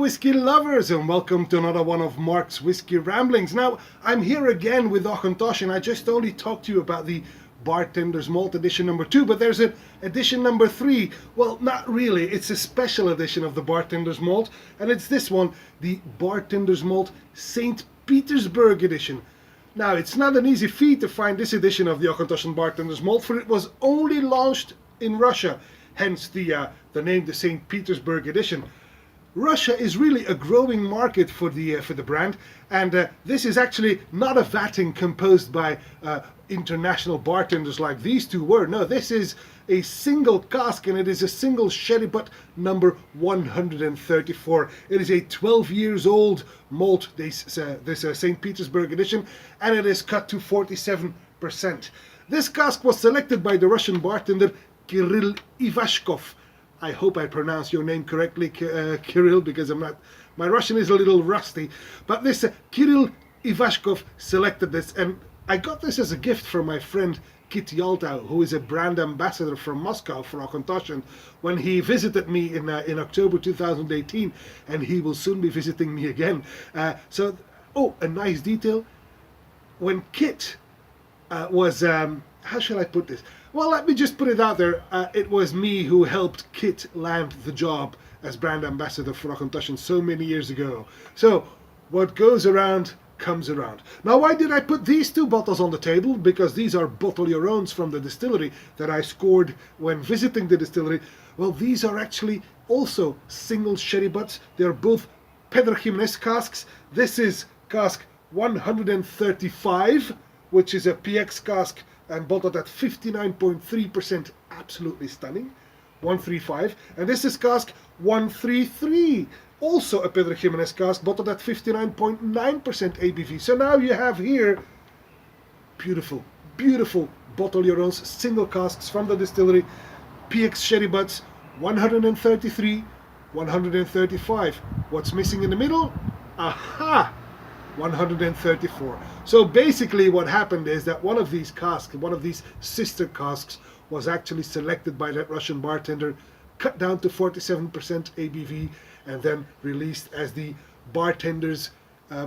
whiskey lovers, and welcome to another one of Mark's Whiskey Ramblings. Now, I'm here again with Auchentoshan. I just only talked to you about the Bartender's Malt edition number 2, but there's an edition number 3. Well, not really. It's a special edition of the Bartender's Malt, and it's this one, the Bartender's Malt Saint Petersburg Edition. Now, it's not an easy feat to find this edition of the Auchentoshan Bartender's Malt, for it was only launched in Russia, hence the name, the Saint Petersburg Edition. Russia is really a growing market for the brand, and this is actually not a vatting composed by international bartenders like these two were. No, this is a single cask, and it is a single sherry butt number 134. It is a 12 years old malt, this St. Petersburg edition, and it is cut to 47%. This cask was selected by the Russian bartender Kirill Ivashkov. I hope I pronounce your name correctly, Kirill, because my Russian is a little rusty. But this Kirill Ivashkov selected this, and I got this as a gift from my friend Kit Yalta, who is a brand ambassador from Moscow for Auchentoshan, when he visited me in October 2018, and he will soon be visiting me again. Oh, a nice detail. When Kit was, how shall I put this? Well, let me just put it out there. It was me who helped Kit land the job as brand ambassador for Auchentoshan so many years ago. So, what goes around comes around. Now, why did I put these two bottles on the table? Because these are bottle your owns from the distillery that I scored when visiting the distillery. Well, these are actually also single sherry butts. They're both Pedro Jimenez casks. This is cask 135, which is a PX cask, and bottled at 59.3%, absolutely stunning, 135. And this is cask 133, also a Pedro Jimenez cask, bottled at 59.9% ABV. So now you have here beautiful, beautiful bottle your own single casks from the distillery, PX sherry butts, 133, 135. What's missing in the middle? Aha! 134. So basically what happened is that one of these casks, one of these sister casks, was actually selected by that Russian bartender, cut down to 47% ABV, and then released as the Bartender's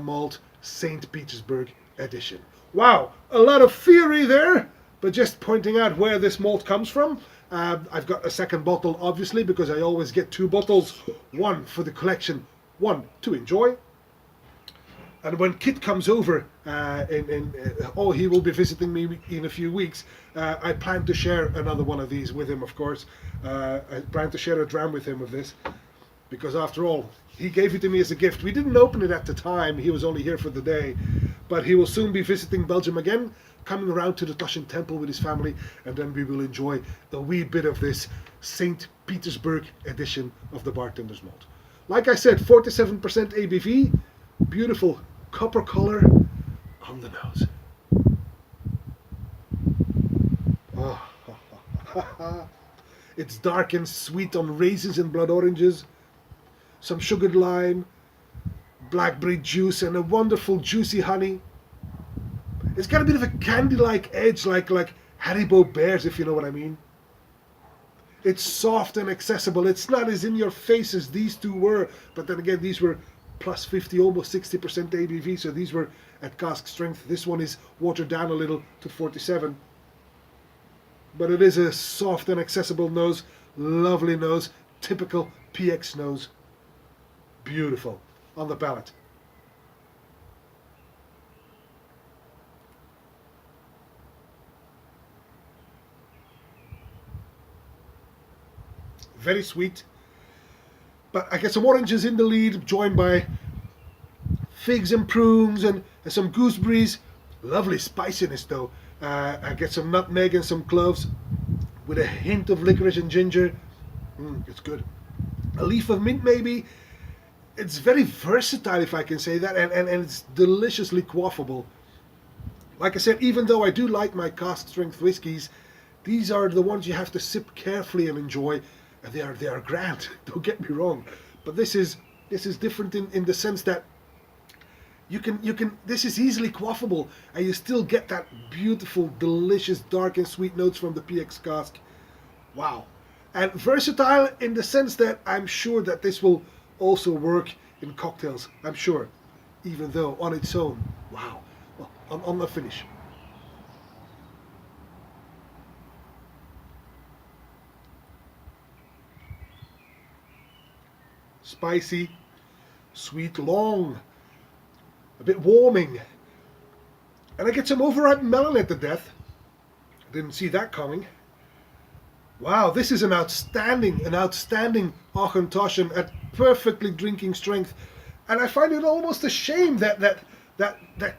Malt Saint Petersburg Edition. Wow, a lot of theory there, but just pointing out where this malt comes from. I've got a second bottle, obviously, because I always get two bottles, one for the collection, one to enjoy. And when Kit comes over, he will be visiting me in a few weeks. I plan to share another one of these with him, of course. I plan to share a dram with him of this, because after all, he gave it to me as a gift. We didn't open it at the time, he was only here for the day, but he will soon be visiting Belgium again, coming around to the Toshan Temple with his family, and then we will enjoy a wee bit of this Saint Petersburg edition of the Bartender's Malt. Like I said, 47% ABV, beautiful copper color on the nose. Oh. It's dark and sweet on raisins and blood oranges, some sugared lime, blackberry juice, and a wonderful juicy honey. It's got a bit of a candy-like edge, like Haribo bears, if you know what I mean. It's soft and accessible. It's not as in your face as these two were, but then again, these were plus 50, almost 60% ABV, so these were at cask strength. This one is watered down a little to 47. But it is a soft and accessible nose, lovely nose, typical PX nose. Beautiful on the palate. Very sweet. But I get some oranges in the lead, joined by figs and prunes and some gooseberries. Lovely spiciness though. I get some nutmeg and some cloves with a hint of licorice and ginger. It's good. A leaf of mint maybe. It's very versatile, if I can say that, and it's deliciously quaffable. Like I said, even though I do like my cask strength whiskies, these are the ones you have to sip carefully and enjoy. And they are grand, don't get me wrong, but this is different in the sense that you can this is easily quaffable, and you still get that beautiful, delicious, dark and sweet notes from the PX cask. Wow. And versatile in the sense that I'm sure that this will also work in cocktails, I'm sure, even though on its own, wow. Well, on the finish. Spicy, sweet, long, a bit warming. And I get some overripe melon at the death. Didn't see that coming. Wow, this is an outstanding Auchentoshan at perfectly drinking strength. And I find it almost a shame that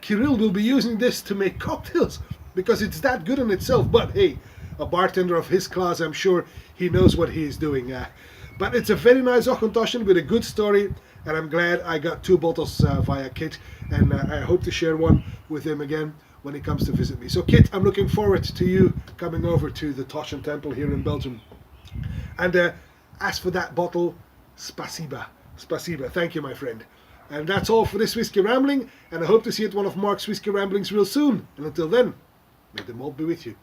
Kirill will be using this to make cocktails, because it's that good in itself. But hey, a bartender of his class, I'm sure he knows what he is doing. But it's a very nice Auchentoshan with a good story, and I'm glad I got 2 bottles via Kit, and I hope to share one with him again when he comes to visit me. So Kit, I'm looking forward to you coming over to the Toshan Temple here in Belgium. And as for that bottle, spasiba. Spasiba, thank you, my friend. And that's all for this Whiskey Rambling, and I hope to see you at one of Mark's Whiskey Ramblings real soon. And until then, may the malt be with you.